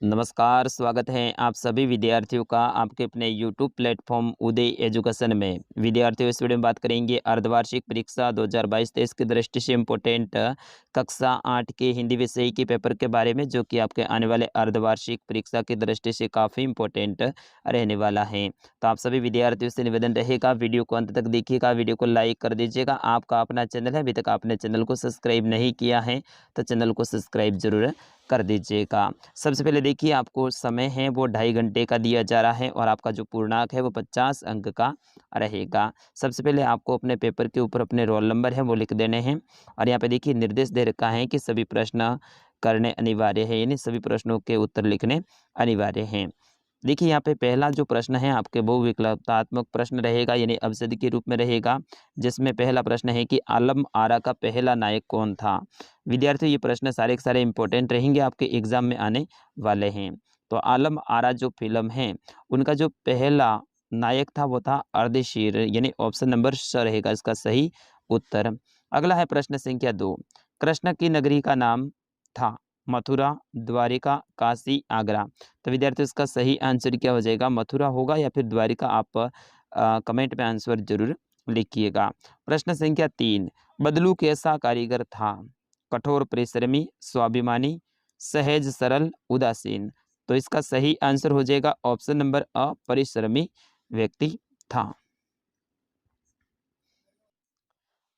नमस्कार, स्वागत है आप सभी विद्यार्थियों का आपके अपने यूट्यूब प्लेटफॉर्म उदय एजुकेशन में। विद्यार्थियों, इस वीडियो में बात करेंगे अर्धवार्षिक परीक्षा 2022-23 की दृष्टि से इम्पोर्टेंट कक्षा 8 के हिंदी विषय के पेपर के बारे में, जो कि आपके आने वाले अर्धवार्षिक परीक्षा की दृष्टि से काफ़ी इम्पोर्टेंट रहने वाला है। तो आप सभी विद्यार्थियों से निवेदन रहेगा, वीडियो को अंत तक देखिएगा, वीडियो को लाइक कर दीजिएगा। आपका अपना चैनल है, अभी तक आपने चैनल को सब्सक्राइब नहीं किया है तो चैनल को सब्सक्राइब जरूर कर दीजिएगा। सबसे पहले देखिए, आपको समय है वो 2.5 घंटे का दिया जा रहा है और आपका जो पूर्णांक है वो 50 अंक का रहेगा। सबसे पहले आपको अपने पेपर के ऊपर अपने रोल नंबर है वो लिख देने हैं और यहाँ पे देखिए निर्देश दे रखा है कि सभी प्रश्न करने अनिवार्य है, यानी सभी प्रश्नों के उत्तर लिखने अनिवार्य हैं। देखिए यहाँ पे पहला जो प्रश्न है आपके बहुविकल्पात्मक प्रश्न रहेगा, यानी अवसाद के रूप में रहेगा, जिसमें पहला प्रश्न है कि आलम आरा का पहला नायक कौन था। विद्यार्थियों, ये प्रश्न सारे के सारे इंपॉर्टेंट रहेंगे, आपके एग्जाम में आने वाले हैं। तो आलम आरा जो फिल्म है उनका जो पहला नायक था वो था अर्धशीर, यानी ऑप्शन नंबर स रहेगा इसका सही उत्तर। अगला है प्रश्न संख्या 2। कृष्ण की नगरी का नाम था मथुरा, द्वारिका, काशी, आगरा। तो विद्यार्थियों, इसका सही आंसर क्या हो जाएगा, मथुरा होगा या फिर द्वारिका। आप कमेंट में आंसर जरूर लिखिएगा। प्रश्न संख्या 3। बदलू कैसा कारीगर था। कठोर परिश्रमी, स्वाभिमानी, सहज सरल, उदासीन। तो इसका सही आंसर हो जाएगा ऑप्शन नंबर अ, परिश्रमी व्यक्ति था।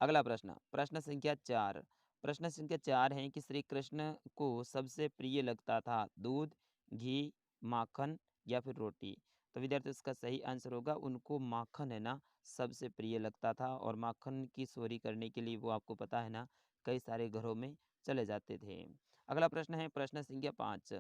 अगला प्रश्न, प्रश्न संख्या 4। प्रश्न संख्या 4 है कि श्री कृष्ण को सबसे प्रिय लगता था दूध, घी, माखन या फिर रोटी। तो विद्यार्थी, इसका सही आंसर होगा उनको माखन है ना सबसे प्रिय लगता था, और माखन की चोरी करने के लिए वो आपको पता है ना कई सारे घरों में चले जाते थे। अगला प्रश्न है प्रश्न संख्या 5।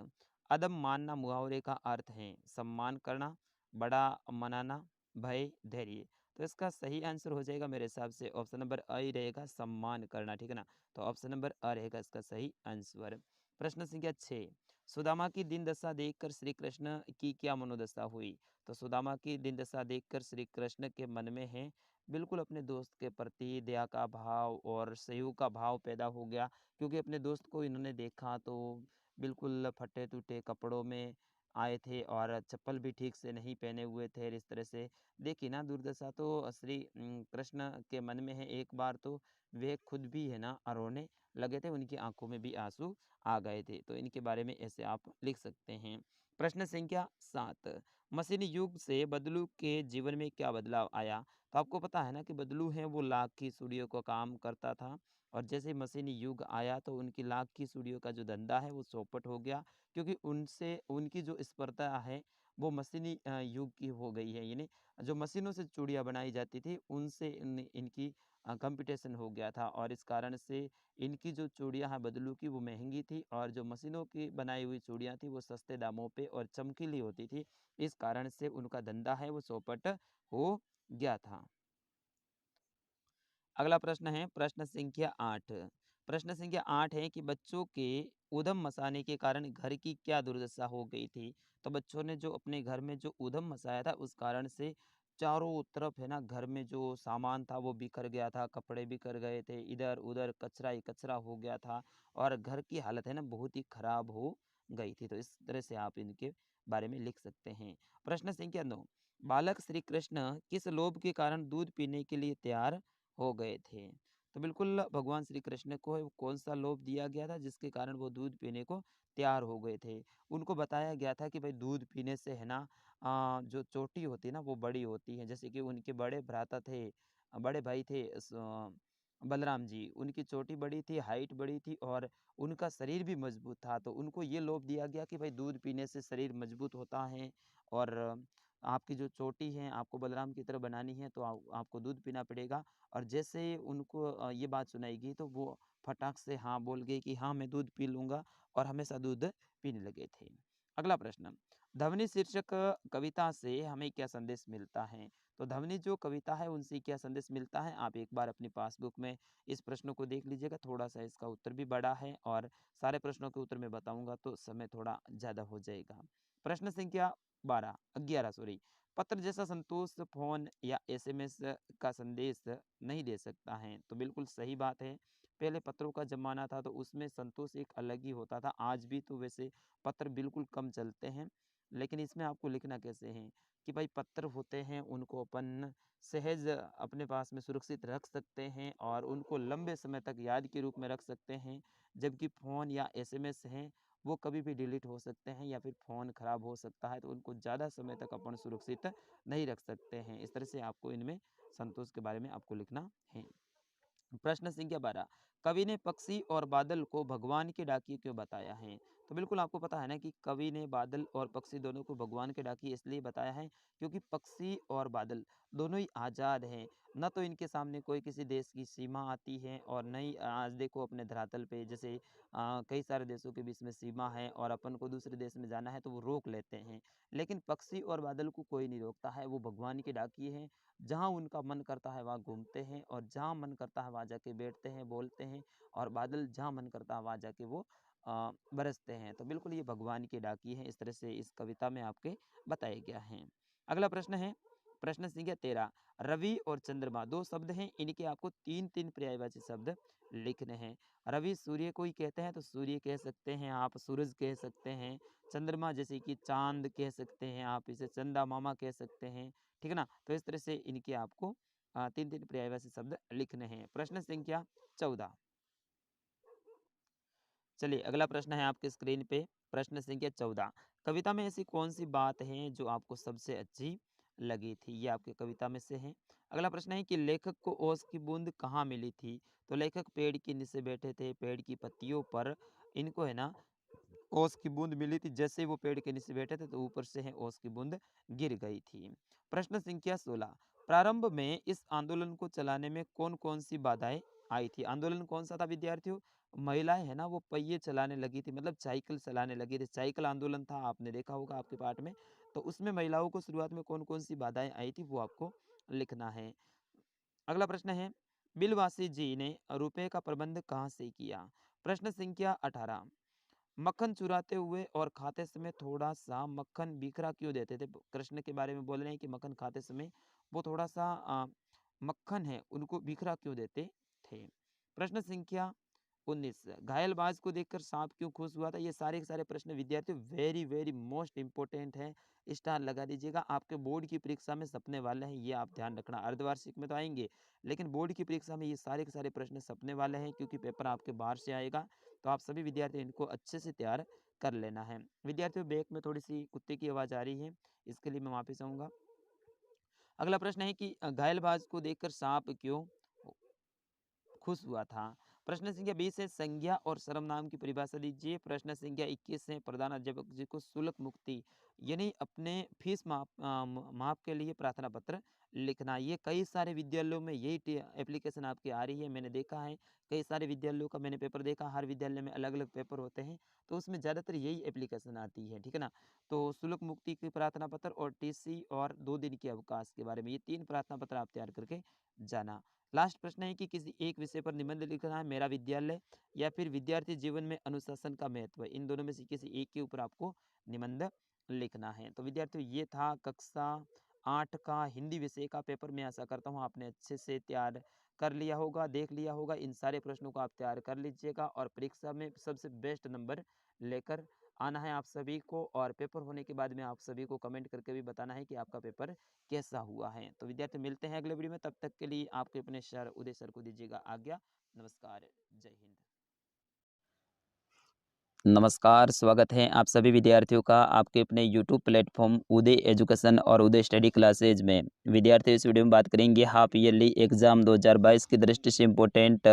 अदम मानना मुहावरे का अर्थ है सम्मान करना, बड़ा मनाना, भय, धैर्य। तो इसका सही आंसर हो जाएगा मेरे हिसाब से ऑप्शन नंबर अ ही रहेगा, सम्मान करना, ठीक है ना। तो ऑप्शन नंबर अ रहेगा इसका सही आंसर। प्रश्न संख्या 6। सुदामा की दिन दशा देखकर श्री कृष्ण की क्या मनोदशा हुई। तो सुदामा की दिन दशा देखकर श्री कृष्ण के मन में है बिल्कुल अपने दोस्त के प्रति दया का भाव और सहयोग का भाव पैदा हो गया, क्योंकि अपने दोस्त को इन्होंने देखा तो बिल्कुल फटे टूटे कपड़ों में आए थे और चप्पल भी ठीक से नहीं पहने हुए थे। इस तरह से देखिए ना दुर्दशा तो श्री कृष्ण के मन में है। एक बार तो वे खुद भी है ना रोने लगे थे, उनकी आंखों में भी आंसू आ गए थे। तो इनके बारे में ऐसे आप लिख सकते हैं। प्रश्न संख्या 7। मशीनी युग से बदलू के जीवन में क्या बदलाव आया। तो आपको पता है ना कि बदलू है वो लाख की चूड़ियों को काम करता था, और जैसे मशीनी युग आया तो उनकी लाख की चूड़ियों का जो धंधा है वो चौपट हो गया, क्योंकि उनसे उनकी जो स्पर्धा है वो मशीनी युग की हो गई है। यानी जो मशीनों से चूड़ियाँ बनाई जाती थी उनसे इनकी कंपटीशन हो गया था, और इस कारण से इनकी जो चूड़ियाँ हैं बदलू की वो महंगी थी, और जो मशीनों की बनाई हुई चूड़ियाँ थी वो सस्ते दामों पे और चमकीली होती थी। इस कारण से उनका धंधा है वो चौपट हो गया था। अगला प्रश्न है प्रश्न संख्या 8। प्रश्न संख्या 8 है कि बच्चों के उधम मचाने के कारण घर की क्या दुर्दशा हो गई थी। तो बच्चों ने जो अपने घर में जो उधम मचाया था उस कारण से चारों तरफ है ना घर में जो सामान था वो बिखर गया था, कपड़े बिखर गए थे, इधर उधर कचरा ही कचरा हो गया था, और घर की हालत है ना बहुत ही खराब हो गई थी। तो इस तरह से आप इनके बारे में लिख सकते हैं। प्रश्न संख्या 9। बालक श्री कृष्ण किस लोभ के कारण दूध पीने के लिए तैयार हो गए थे। तो बिल्कुल भगवान श्री कृष्ण को कौन सा लोभ दिया गया था जिसके कारण वो दूध पीने को तैयार हो गए थे। उनको बताया गया था कि भाई दूध पीने से है ना जो चोटी होती है ना वो बड़ी होती है। जैसे कि उनके बड़े भ्राता थे, बड़े भाई थे बलराम जी, उनकी चोटी बड़ी थी, हाइट बड़ी थी, और उनका शरीर भी मजबूत था। तो उनको ये लोभ दिया गया कि भाई दूध पीने से शरीर मजबूत होता है, और आपकी जो चोटी है आपको बलराम की तरह बनानी है तो आपको दूध पीना पड़ेगा। और जैसे उनको ये बात सुनाई गई तो वो फटाक से हाँ बोल गए कि हाँ मैं दूध पी लूँगा, और हमेशा दूध पीने लगे थे। अगला प्रश्न, ध्वनि शीर्षक कविता से हमें क्या संदेश मिलता है। तो ध्वनि जो कविता है उनसे क्या संदेश मिलता है, आप एक बार अपनी पासबुक में इस प्रश्न को देख लीजिएगा। थोड़ा सा इसका उत्तर भी बड़ा है, और सारे प्रश्नों के उत्तर मैं बताऊंगा तो समय थोड़ा ज़्यादा हो जाएगा। प्रश्न संख्या 11 सॉरी। पत्र जैसा संतोष फोन या एसएमएस का संदेश नहीं दे सकता है। तो बिल्कुल सही बात है। पहले पत्रों का ज़माना था तो उसमें संतोष एक अलग ही होता था। आज भी तो वैसे पत्र बिल्कुल कम चलते हैं, लेकिन इसमें आपको लिखना कैसे है कि भाई पत्र होते हैं उनको अपन सहज अपने पास में सुरक्षित रख सकते हैं और उनको लंबे समय तक याद के रूप में रख सकते हैं। जबकि फ़ोन या एसएमएस हैं वो कभी भी डिलीट हो सकते हैं या फिर फ़ोन ख़राब हो सकता है, तो उनको ज़्यादा समय तक अपन सुरक्षित नहीं रख सकते हैं। इस तरह से आपको इनमें संतोष के बारे में आपको लिखना है। प्रश्न संख्या 12, कवि ने पक्षी और बादल को भगवान के डाकिए क्यों बताया है? तो बिल्कुल आपको पता है ना कि कवि ने बादल और पक्षी दोनों को भगवान के डाकिए इसलिए बताया है क्योंकि पक्षी और बादल दोनों ही आज़ाद हैं। न तो इनके सामने कोई किसी देश की सीमा आती है और न ही आज देखो अपने धरातल पे जैसे कई सारे देशों के बीच में सीमा है और अपन को दूसरे देश में जाना है तो वो रोक लेते हैं। लेकिन पक्षी और बादल को कोई नहीं रोकता है, वो भगवान के डाकिए हैं। जहाँ उनका मन करता है वहाँ घूमते हैं और जहाँ मन करता है वहाँ जाके बैठते हैं, बोलते हैं और बादल जहाँ मन करता है वहाँ जाके वो बरसते हैं। तो बिल्कुल ये भगवान की डाकी है, इस तरह से इस कविता में आपके बताया गया है। अगला प्रश्न है प्रश्न संख्या 13, रवि और चंद्रमा दो शब्द हैं, इनके आपको तीन तीन पर्यायवाची शब्द लिखने हैं। रवि सूर्य को ही कहते हैं तो सूर्य कह सकते हैं आप, सूरज कह सकते हैं। चंद्रमा जैसे कि चांद कह सकते हैं आप, इसे चंदा मामा कह सकते हैं। ठीक है ना, तो इस तरह से इनके आपको तीन तीन पर्यायवाची शब्द लिखने हैं। प्रश्न संख्या 14, चलिए अगला प्रश्न है आपके स्क्रीन पे। प्रश्न संख्या 14, कविता में ऐसी कौन सी बात है जो आपको सबसे अच्छी लगी थी? ये आपके कविता में से है। अगला प्रश्न है कि लेखक को ओस की बूंद कहाँ मिली थी? तो लेखक पेड़ के नीचे बैठे थे, पेड़ की पत्तियों पर इनको है ना ओस की बूंद मिली थी। जैसे ही वो पेड़ के नीचे बैठे थे तो ऊपर से है ओस की बूंद गिर गई थी। प्रश्न संख्या 16, प्रारंभ में इस आंदोलन को चलाने में कौन कौन सी बाधाएं आई थी? आंदोलन कौन सा था विद्यार्थियों? महिलाएं है ना वो पहिए चलाने लगी थी, मतलब साइकिल चलाने लगी थी। साइकिल आंदोलन था, आपने देखा होगा आपके पाठ में। तो उसमें महिलाओं को शुरुआत में कौन कौन सी बाधाएं आई थी वो आपको लिखना है। अगला प्रश्न है बिलवासी जी ने रुपए का प्रबंध कहाँ से किया? प्रश्न संख्या 18, मक्खन चुराते हुए और खाते समय थोड़ा सा मक्खन बिखरा क्यों देते थे? कृष्ण के बारे में बोल रहे हैं कि मक्खन खाते समय वो थोड़ा सा मक्खन है उनको बिखरा क्यों देते थे? प्रश्न संख्या 19, घायलबाज को देखकर सांप क्यों खुश हुआ था? ये सारे के सारे प्रश्न विद्यार्थियों वेरी वेरी मोस्ट इंपॉर्टेंट है। स्टार लगा दीजिएगा, आपके बोर्ड की परीक्षा में सपने वाले हैं, ये आप ध्यान रखना। अर्धवार्षिक में तो आएंगे लेकिन बोर्ड की परीक्षा में ये सारे के सारे प्रश्न सपने वाले हैं क्योंकि पेपर आपके बाहर से आएगा। तो आप सभी विद्यार्थी इनको अच्छे से तैयार कर लेना है। विद्यार्थियों बैक में थोड़ी सी कुत्ते की आवाज़ आ रही है, इसके लिए मैं माफ़ी चाहूँगा। अगला प्रश्न है कि घायलबाज को देखकर सांप क्यों खुश हुआ था? प्रश्न संख्या 20 है संज्ञा और सर्वनाम की परिभाषा दीजिए। प्रश्न संख्या 21 है प्रधान अध्यापक जी को शुल्क मुक्ति यानी अपने फीस माफ के लिए प्रार्थना पत्र लिखना। ये कई सारे विद्यालयों में यही एप्लीकेशन आपकी आ रही है, मैंने देखा है। कई सारे विद्यालयों का मैंने पेपर देखा, हर विद्यालय में अलग अलग पेपर होते हैं तो उसमें ज़्यादातर यही एप्लीकेशन आती है। ठीक है ना, तो शुल्क मुक्ति की प्रार्थना पत्र और टीसी और 2 दिन के अवकाश के बारे में ये 3 प्रार्थना पत्र आप तैयार करके जाना। लास्ट प्रश्न है कि किसी एक विषय पर निबंध लिखना है, मेरा विद्यालय या फिर विद्यार्थी जीवन में अनुशासन का महत्व। इन दोनों में से किसी एक के ऊपर आपको निबंध लिखना है। तो विद्यार्थियों ये था कक्षा 8 का हिंदी विषय का पेपर। मैं आशा करता हूँ आपने अच्छे से तैयार कर लिया होगा, देख लिया होगा। इन सारे प्रश्नों को आप तैयार कर लीजिएगा और परीक्षा में सबसे बेस्ट नंबर लेकर आना है आप सभी को। और पेपर होने के बाद में आप सभी को कमेंट करके भी बताना है कि आपका पेपर कैसा हुआ है। तो विद्यार्थी मिलते हैं अगले वीडियो में, तब तक के लिए आपके अपने सर उदय सर को दीजिएगा आज्ञा। नमस्कार, जय हिंद। नमस्कार, स्वागत है आप सभी विद्यार्थियों का आपके अपने यूट्यूब प्लेटफॉर्म उदय एजुकेशन और उदय स्टडी क्लासेज में। विद्यार्थी इस वीडियो में बात करेंगे हाफ ईयरली एग्जाम 2022 की दृष्टि से इम्पोर्टेंट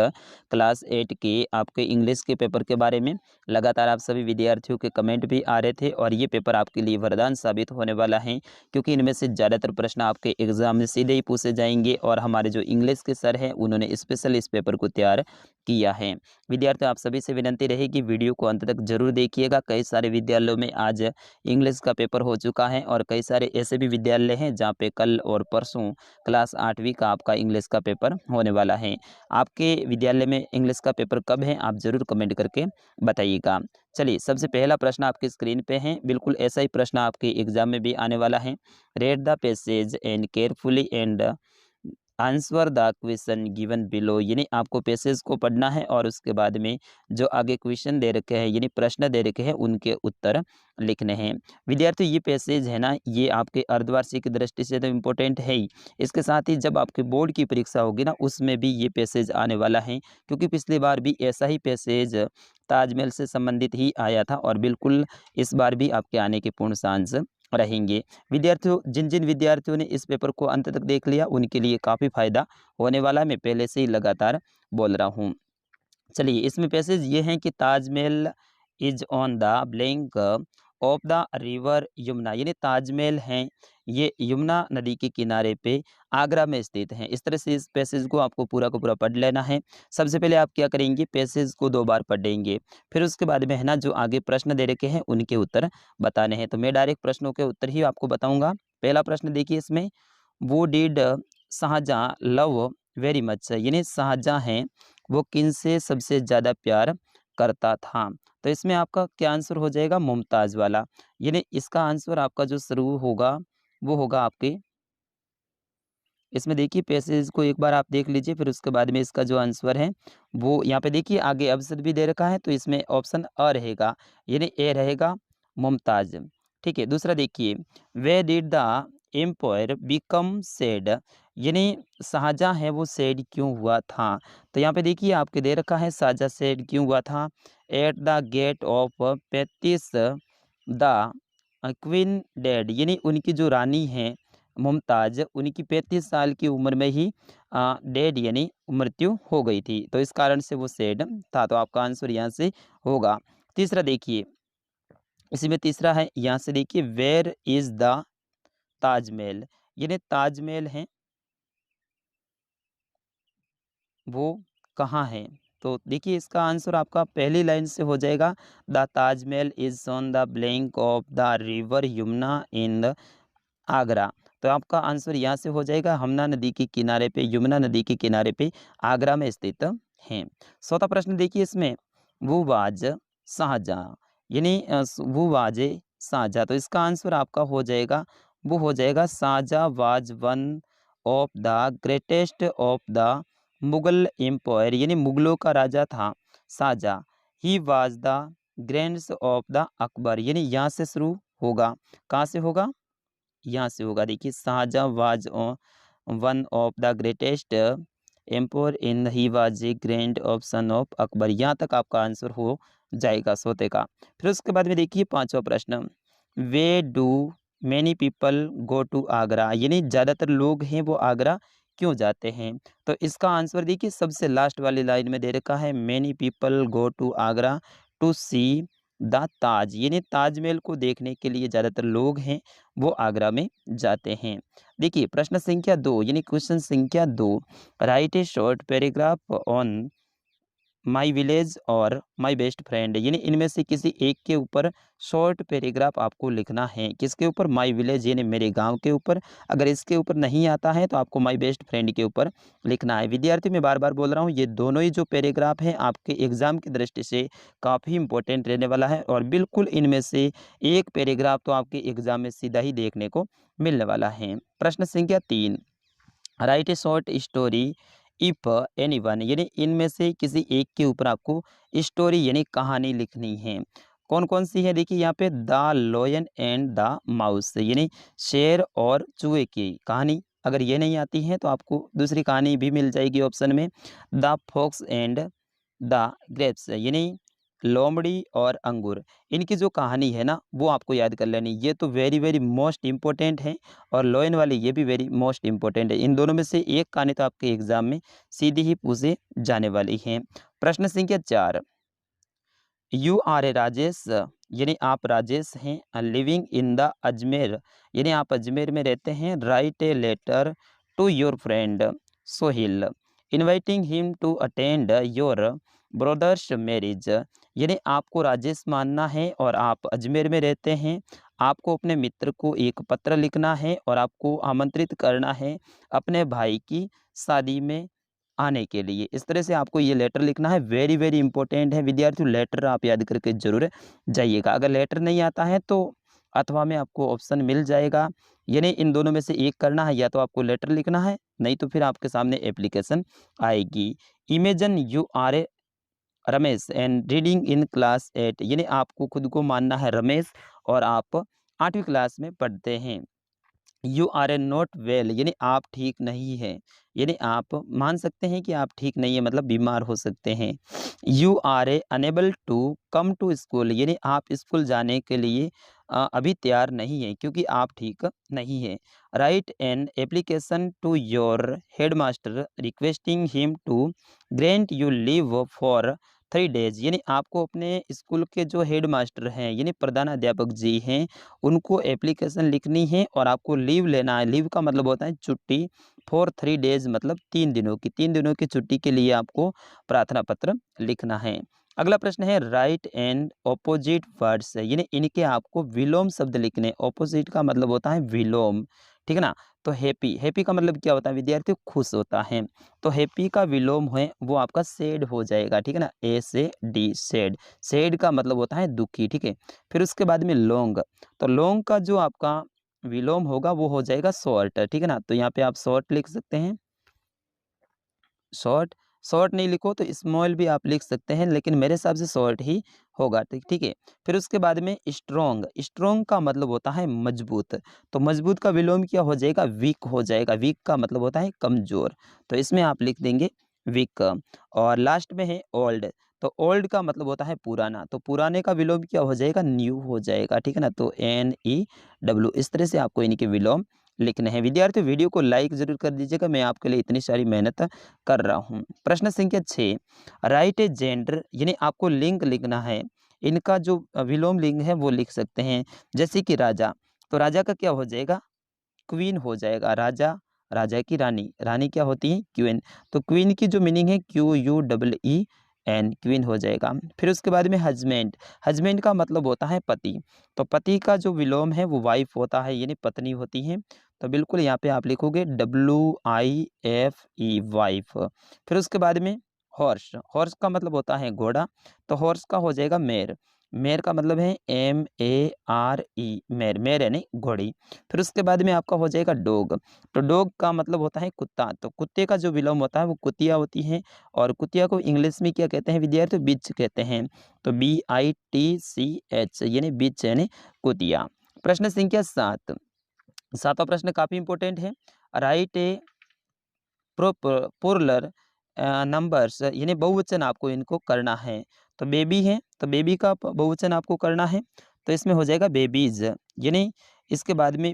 क्लास 8 के आपके इंग्लिश के पेपर के बारे में। लगातार आप सभी विद्यार्थियों के कमेंट भी आ रहे थे और ये पेपर आपके लिए वरदान साबित होने वाला है क्योंकि इनमें से ज़्यादातर प्रश्न आपके एग्जाम में सीधे ही पूछे जाएंगे और हमारे जो इंग्लिश के सर हैं उन्होंने स्पेशल इस पेपर को तैयार किया है। विद्यार्थियों आप सभी से विनती रहेगी वीडियो को अंत तक जरूर देखिएगा। कई सारे विद्यालयों में आज इंग्लिश का पेपर हो चुका है और कई सारे ऐसे भी विद्यालय हैं जहां पे कल और परसों क्लास 8वीं का आपका इंग्लिश का पेपर होने वाला है। आपके विद्यालय में इंग्लिश का पेपर कब है आप जरूर कमेंट करके बताइएगा। चलिए सबसे पहला प्रश्न आपकी स्क्रीन पे है, बिल्कुल ऐसा ही प्रश्न आपके एग्जाम में भी आने वाला है। Read the passage and carefully and answer the question given below, यानी आपको पैसेज को पढ़ना है और उसके बाद में जो आगे क्वेश्चन दे रखे हैं यानी प्रश्न दे रखे हैं उनके उत्तर लिखने हैं। विद्यार्थी ये पैसेज है ना, ये आपके अर्धवार्षिक की दृष्टि से तो इम्पोर्टेंट है ही, इसके साथ ही जब आपके बोर्ड की परीक्षा होगी ना उसमें भी ये पैसेज आने वाला है, क्योंकि पिछली बार भी ऐसा ही पैसेज ताजमहल से संबंधित ही आया था और बिल्कुल इस बार भी आपके आने के पूर्ण चांस रहेंगे। विद्यार्थियों, जिन जिन विद्यार्थियों ने इस पेपर को अंत तक देख लिया उनके लिए काफ़ी फायदा होने वाला है, मैं पहले से ही लगातार बोल रहा हूँ। चलिए, इसमें पैसेज ये हैं कि Taj Mahal is on the blank of the river Yamuna, यानी ताजमहल हैं ये यमुना नदी के किनारे पे आगरा में स्थित हैं। इस तरह से इस पैसेज को आपको पूरा का पूरा पढ़ लेना है। सबसे पहले आप क्या करेंगे, पैसेज को 2 बार पढ़ेंगे, फिर उसके बाद में है ना जो आगे प्रश्न दे रखे हैं उनके उत्तर बताने हैं। तो मैं डायरेक्ट प्रश्नों के उत्तर ही आपको बताऊंगा। पहला प्रश्न देखिए, इसमें वो did Shahjahan love very much, यानी शाहजहाँ हैं वो किनसे सबसे ज़्यादा प्यार करता था। तो इसमें आपका क्या आंसर हो जाएगा, मुमताज़ वाला, यानी इसका आंसर आपका जो शुरू होगा वो होगा आपके, इसमें देखिए पैसेज को एक बार आप देख लीजिए, फिर उसके बाद में इसका जो आंसर है वो यहाँ पे देखिए आगे अवसर भी दे रखा है, तो इसमें ऑप्शन अ रहेगा, यानी ए रहेगा मुमताज़। ठीक है, दूसरा देखिए, why did the empire become said, यानी शाहजहाँ है वो सेड क्यों हुआ था। तो यहाँ पे देखिए आपके दे रखा है शाहजहाँ सेड क्यों हुआ था, at the gate of 35 the queen dead, यानी उनकी जो रानी है मुमताज़, उनकी 35 साल की उम्र में ही डेड यानी मृत्यु हो गई थी, तो इस कारण से वो सैड था। तो आपका आंसर यहाँ से होगा। तीसरा देखिए, इसी में तीसरा है, यहाँ से देखिए, वेयर इज़ द ताजमहल, यानी ताजमहल है वो कहाँ है। तो देखिए इसका आंसर आपका पहली लाइन से हो जाएगा, the Taj Mahal is on the blank of the river Yamuna in the Agra. तो आपका आंसर यहाँ से हो जाएगा, यमुना नदी के किनारे पे, यमुना नदी के किनारे पे आगरा में स्थित हैं। चौथा प्रश्न देखिए, इसमें वो वाज शाहजहाँ, यानी वो वाज शाहजहाँ, तो इसका आंसर आपका हो जाएगा, वो हो जाएगा Shahjahan was one of the greatest of the Mughal empire, यानी मुगलों का राजा था Shahjahan. He was the grands of the Akbar, यानी यहाँ से शुरू होगा, कहाँ से होगा, यहाँ से होगा। देखिए, Shahjahan was one of the greatest emperor in, he was a grand of son of Akbar, यहाँ तक आपका आंसर हो जाएगा सोते का। फिर उसके बाद में देखिए पांचवा प्रश्न, why do many people go to Agra, यानी ज़्यादातर लोग हैं वो आगरा क्यों जाते हैं। तो इसका आंसर देखिए सबसे लास्ट वाली लाइन में दे रखा है, many people go to Agra to see the Taj, यानी ताजमहल को देखने के लिए ज़्यादातर लोग हैं वो आगरा में जाते हैं। देखिए प्रश्न संख्या 2, यानी क्वेश्चन संख्या 2, right A short paragraph on my village और माई बेस्ट फ्रेंड, यानी इनमें से किसी एक के ऊपर शॉर्ट पैराग्राफ आपको लिखना है। किसके ऊपर, माई विलेज यानी मेरे गांव के ऊपर। अगर इसके ऊपर नहीं आता है तो आपको माई बेस्ट फ्रेंड के ऊपर लिखना है। विद्यार्थी मैं बार बार बोल रहा हूँ, ये दोनों ही जो पैराग्राफ हैं आपके एग्जाम की दृष्टि से काफ़ी इंपॉर्टेंट रहने वाला है, और बिल्कुल इनमें से एक पैराग्राफ तो आपके एग्जाम में सीधा ही देखने को मिलने वाला है। प्रश्न संख्या 3, right A short story if anyone, यानी इनमें से किसी एक के ऊपर आपको स्टोरी यानी कहानी लिखनी है। कौन कौन सी है, देखिए यहाँ पे the lion and the mouse, यानी शेर और चूहे की कहानी। अगर ये नहीं आती है तो आपको दूसरी कहानी भी मिल जाएगी ऑप्शन में, the fox and the grapes, यानी लोमड़ी और अंगूर। इनकी जो कहानी है ना वो आपको याद कर लेनी, ये तो वेरी वेरी मोस्ट इंपॉर्टेंट है, और लोयन वाली ये भी वेरी मोस्ट इंपॉर्टेंट है। इन दोनों में से एक कहानी तो आपके एग्जाम में सीधी ही पूछे जाने वाली है। प्रश्न संख्या 4, यू आर ए राजेश, यानी आप राजेश हैं, लिविंग इन द अजमेर, यानी आप अजमेर में रहते हैं, write a letter to your friend Sohil inviting him to attend your brother's marriage, यानी आपको राजेश मानना है और आप अजमेर में रहते हैं। आपको अपने मित्र को एक पत्र लिखना है और आपको आमंत्रित करना है अपने भाई की शादी में आने के लिए। इस तरह से आपको ये लेटर लिखना है, वेरी वेरी इंपॉर्टेंट है विद्यार्थियों, लेटर आप याद करके जरूर जाइएगा। अगर लेटर नहीं आता है तो अथवा में आपको ऑप्शन मिल जाएगा, यानी इन दोनों में से एक करना है, या तो आपको लेटर लिखना है, नहीं तो फिर आपके सामने एप्लीकेशन आएगी। Imagine you are a Ramesh and reading in class 8, यानी आपको खुद को मानना है रमेश और आप 8वीं क्लास में पढ़ते हैं। You are a not well, यानी आप ठीक नहीं है, यानी आप मान सकते हैं कि आप ठीक नहीं है, मतलब बीमार हो सकते हैं। You are a unable to come to school, यानी आप स्कूल जाने के लिए अभी तैयार नहीं है क्योंकि आप ठीक नहीं है। Write an application to your headmaster requesting him to grant you leave for 3 days, यानी आपको अपने स्कूल के जो हेड मास्टर हैं यानी प्रधान अध्यापक जी हैं उनको एप्लीकेशन लिखनी है और आपको लीव लेना है। लीव का मतलब होता है छुट्टी, फॉर 3 days मतलब 3 दिनों की। 3 दिनों की छुट्टी के लिए आपको प्रार्थना पत्र लिखना है। अगला प्रश्न है राइट एंड ऑपोजिट वर्ड्स, यानी इनके आपको विलोम शब्द लिखने। ऑपोजिट का मतलब होता है विलोम, ठीक है ना। तो हैप्पी, हैप्पी का मतलब क्या होता है विद्यार्थी, खुश होता है। तो हैप्पी का विलोम है वो आपका सैड हो जाएगा, ठीक है ना, ए से डी, सैड। सैड का मतलब होता है दुखी, ठीक है। फिर उसके बाद में लॉन्ग, तो लॉन्ग का जो आपका विलोम होगा वो हो जाएगा शॉर्ट, ठीक है ना। तो यहाँ पे आप शॉर्ट लिख सकते हैं, शॉर्ट। शॉर्ट नहीं लिखो तो स्मॉल भी आप लिख सकते हैं, लेकिन मेरे हिसाब से शॉर्ट ही होगा, ठीक ठीक है। फिर उसके बाद में स्ट्रॉन्ग, स्ट्रॉन्ग का मतलब होता है मजबूत। तो मजबूत का विलोम क्या हो जाएगा, वीक हो जाएगा। वीक का मतलब होता है कमजोर, तो इसमें आप लिख देंगे वीक। और लास्ट में है ओल्ड, तो ओल्ड का मतलब होता है पुराना। तो पुराने का विलोम क्या हो जाएगा, न्यू हो जाएगा, ठीक है ना। तो NEW, इस तरह से आपको इनके विलोम लिखने हैं। विद्यार्थियों वीडियो को लाइक जरूर कर दीजिएगा, मैं आपके लिए इतनी सारी मेहनत कर रहा हूँ। प्रश्न संख्या 6, राइट ए जेंडर, यानी आपको लिंग लिखना है। इनका जो विलोम लिंग है वो लिख सकते हैं, जैसे कि राजा, तो राजा का क्या हो जाएगा, क्वीन हो जाएगा। राजा, राजा की रानी, रानी क्या होती है, क्वीन। तो क्वीन की जो मीनिंग है QUEEN, क्वीन हो जाएगा। फिर उसके बाद में हस्बैंड, हस्बैंड का मतलब होता है पति। तो पति का जो विलोम है वो वाइफ होता है, यानी पत्नी होती है। तो बिल्कुल यहाँ पे आप लिखोगे WIFE, वाइफ। फिर उसके बाद में हॉर्स, हॉर्स का मतलब होता है घोड़ा। तो हॉर्स का हो जाएगा मेर, मेर का मतलब है MARE, मेर, मेर यानी घोड़ी। फिर उसके बाद में आपका हो जाएगा डॉग, तो डॉग का मतलब होता है कुत्ता। तो कुत्ते का जो विलोम होता है वो कुतिया होती है, और कुतिया को इंग्लिश में क्या कहते हैं विद्यार्थी, बिच कहते हैं। तो BITCH, यानी बिच यानी कुतिया। प्रश्न संख्या 7, सातवां प्रश्न काफी इंपॉर्टेंट है। राइट ए प्लूरल नंबर्स, यानी बहुवचन आपको इनको करना है। तो बेबी है, तो बेबी का बहुवचन आपको करना है, तो इसमें हो जाएगा बेबीज, यानी इसके बाद में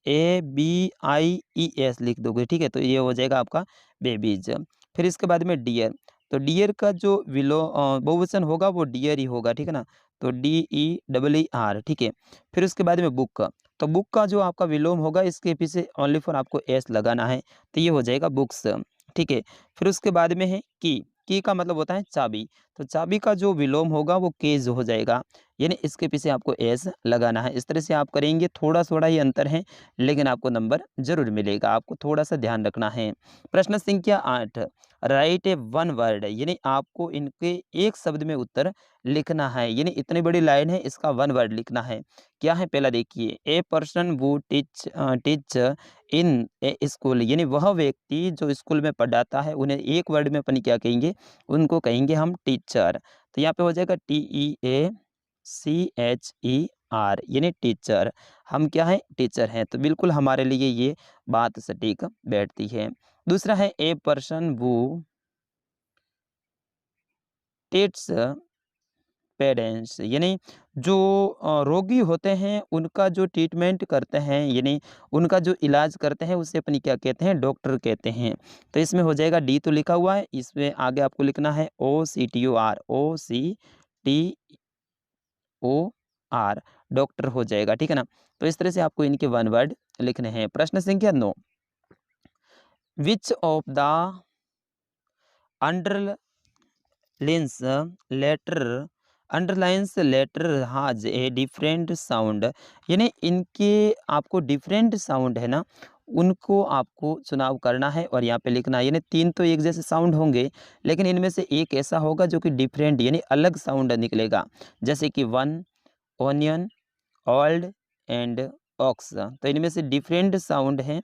BABIES लिख दोगे, ठीक है। तो ये हो जाएगा आपका बेबीज। फिर इसके बाद में डियर, तो डियर का जो बहुवचन होगा वो डियर ही होगा, ठीक है ना। तो DEER, ठीक है। फिर उसके बाद में बुक, तो बुक का जो आपका विलोम होगा इसके पीछे ओनली फॉर आपको S लगाना है, तो ये हो जाएगा बुक्स, ठीक है। फिर उसके बाद में है की का मतलब होता है चाबी। तो चाबी का जो विलोम होगा वो केज हो जाएगा, यानी इसके पीछे आपको S लगाना है। इस तरह से आप करेंगे, थोड़ा थोड़ा ही अंतर है लेकिन आपको नंबर जरूर मिलेगा, आपको थोड़ा सा ध्यान रखना है। प्रश्न संख्या 8, राइट ए वन वर्ड, यानी आपको इनके एक शब्द में उत्तर लिखना है, यानी इतनी बड़ी लाइन है इसका वन वर्ड लिखना है। क्या है, पहला देखिए, ए पर्सन वो टीच इन ए स्कूल, यानी वह व्यक्ति जो स्कूल में पढ़ाता है, उन्हें एक वर्ड में अपन क्या कहेंगे, उनको कहेंगे हम टीचर। तो यहाँ पे हो जाएगा TEACHER, यानी टीचर। हम क्या है, टीचर हैं, तो बिल्कुल हमारे लिए ये बात सटीक बैठती है। दूसरा है ए पर्सन वो टेट्स पेरेंट्स, यानी जो रोगी होते हैं उनका जो ट्रीटमेंट करते हैं, यानी उनका जो इलाज करते हैं उसे अपनी क्या कहते हैं, डॉक्टर कहते हैं। तो इसमें हो जाएगा डी तो लिखा हुआ है, इसमें आगे आपको लिखना है OCTOR, डॉक्टर हो जाएगा, ठीक है ना। तो इस तरह से आपको इनके वन वर्ड लिखने हैं। प्रश्न संख्या 9, which of the underlined letter underlines letter has a different sound, यानी इनके आपको डिफरेंट साउंड है ना, उनको आपको चुनाव करना है और यहाँ पे लिखना है। यानी 3 तो एक जैसे साउंड होंगे, लेकिन इनमें से एक ऐसा होगा जो कि डिफरेंट यानी अलग साउंड निकलेगा, जैसे कि one, onion old and ox. तो इनमें से डिफरेंट साउंड हैं।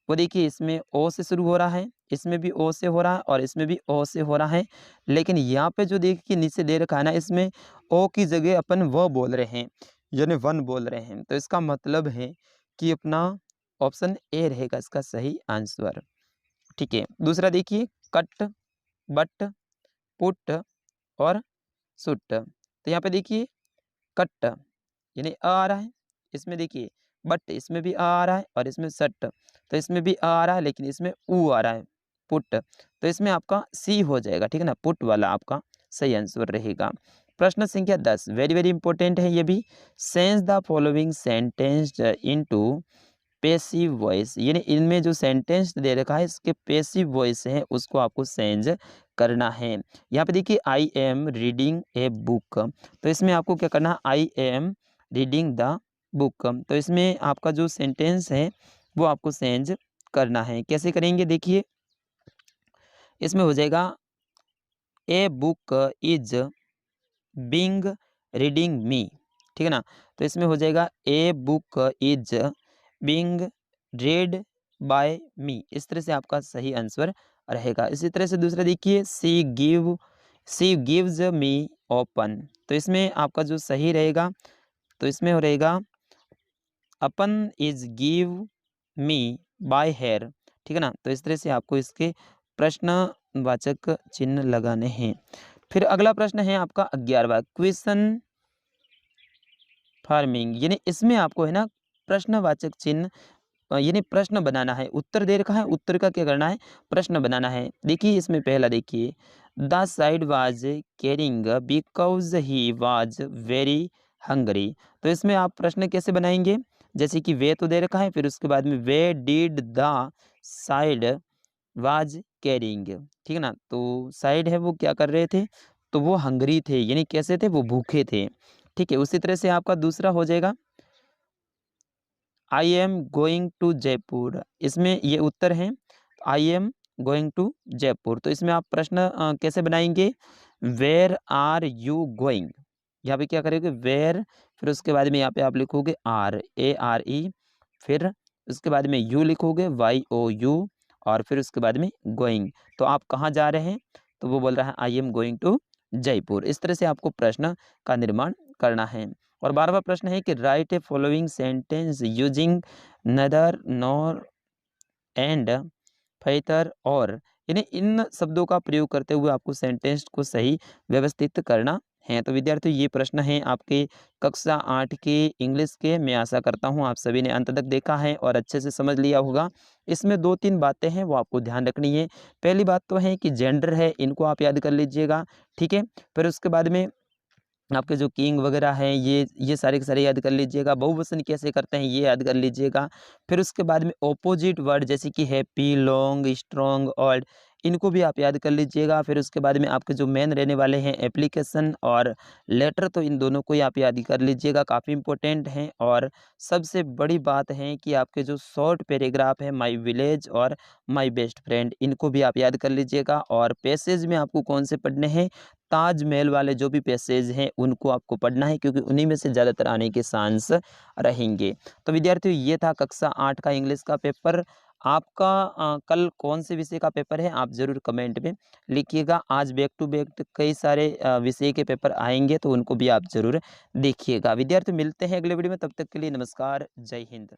वो देखिए इसमें ओ से शुरू हो रहा है, इसमें भी ओ से हो रहा है और इसमें भी ओ से हो रहा है। लेकिन यहाँ पे जो देखिए नीचे दे रखा है ना, इसमें ओ की जगह अपन वो बोल रहे हैं, यानी वन बोल रहे हैं। तो इसका मतलब है कि अपना ऑप्शन ए रहेगा इसका सही आंसर। ठीक है, दूसरा देखिए कट, बट, पुट और सुट। तो यहाँ पे देखिए कट यानी आ रहा है, इसमें देखिए बट इसमें भी आ रहा है और इसमें सट, तो इसमें भी आ रहा है लेकिन इसमें ऊ आ रहा है पुट। तो इसमें आपका सी हो जाएगा, ठीक है ना, पुट वाला आपका सही आंसर रहेगा। प्रश्न संख्या 10 वेरी वेरी इंपॉर्टेंट है ये भी। Sense the following sentence into passive voice, यानी इनमें जो सेंटेंस दे रखा है इसके पैसिव वॉइस है उसको आपको चेंज करना है। यहाँ पे देखिए I am reading a book, तो इसमें आपको क्या करना है, I am reading the book. तो इसमें आपका जो सेंटेंस है वो आपको चेंज करना है। कैसे करेंगे देखिए, इसमें हो जाएगा a book is being reading me, ठीक है ना। तो इसमें हो जाएगा a book is being read by me. इस तरह से आपका सही आंसर रहेगा। इसी तरह से दूसरा देखिए सी गिव्स मी ओपन, तो इसमें आपका जो सही रहेगा तो इसमें हो रहेगा अपन is give me by here, ठीक है ना। तो इस तरह से आपको इसके प्रश्नवाचक चिन्ह लगाने हैं। फिर अगला प्रश्न है आपका 11वां क्वेश्चन फार्मिंग, यानी इसमें आपको है ना प्रश्नवाचक चिन्ह यानी प्रश्न बनाना है। उत्तर दे रखा है, उत्तर का क्या करना है, प्रश्न बनाना है। देखिए इसमें पहला देखिए the side was carrying because he was very Hungary. तो इसमें आप प्रश्न कैसे बनाएंगे, जैसे कि वे तो दे रखा है, फिर उसके बाद में why did the side was carrying, ठीक है ना। तो साइड है वो क्या कर रहे थे, तो वो हंगरी थे, यानी कैसे थे, वो भूखे थे। ठीक है, उसी तरह से आपका दूसरा हो जाएगा I am going to Jaipur, इसमें ये उत्तर है I am going to Jaipur. तो इसमें आप प्रश्न कैसे बनाएंगे, वेयर आर यू गोइंग, यहाँ पे क्या करेंगे वेयर, फिर उसके बाद में यहाँ पे आप लिखोगे आर ए आर ई, फिर उसके बाद में यू लिखोगे वाई ओ यू, और फिर उसके बाद में गोइंग। तो आप कहाँ जा रहे हैं, तो वो बोल रहा है I am going to Jaipur. इस तरह से आपको प्रश्न का निर्माण करना है। और 12वां प्रश्न है कि राइट ए फॉलोइंग सेंटेंस यूजिंग नदर नॉर एंड फैतर और, यानी इन शब्दों का प्रयोग करते हुए आपको सेंटेंस को सही व्यवस्थित करना है। तो विद्यार्थियों ये प्रश्न है आपके कक्षा 8 के इंग्लिश के। मैं आशा करता हूँ आप सभी ने अंत तक देखा है और अच्छे से समझ लिया होगा। इसमें 2-3 बातें हैं वो आपको ध्यान रखनी है। पहली बात तो है कि जेंडर है, इनको आप याद कर लीजिएगा, ठीक है। फिर उसके बाद में आपके जो किंग वगैरह हैं ये सारे के सारे याद कर लीजिएगा। बहुवचन कैसे करते हैं ये याद कर लीजिएगा। फिर उसके बाद में ऑपोजिट वर्ड जैसे कि हैप्पी, लॉन्ग, स्ट्रॉन्ग, ओल्ड, इनको भी आप याद कर लीजिएगा। फिर उसके बाद में आपके जो मेन रहने वाले हैं एप्लीकेशन और लेटर, तो इन दोनों को ही आप याद कर लीजिएगा, काफ़ी इंपॉर्टेंट हैं। और सबसे बड़ी बात है कि आपके जो शॉर्ट पैराग्राफ है माय विलेज और माय बेस्ट फ्रेंड, इनको भी आप याद कर लीजिएगा। और पैसेज में आपको कौन से पढ़ने हैं, ताजमहल वाले जो भी पैसेज हैं उनको आपको पढ़ना है, क्योंकि उन्हीं में से ज़्यादातर आने के चांस रहेंगे। तो विद्यार्थियों ये था कक्षा 8 का इंग्लिश का पेपर। आपका कल कौन से विषय का पेपर है आप ज़रूर कमेंट में लिखिएगा। आज बैक टू बैक कई सारे विषय के पेपर आएंगे, तो उनको भी आप ज़रूर देखिएगा। विद्यार्थी मिलते हैं अगले वीडियो में, तब तक के लिए नमस्कार, जय हिंद।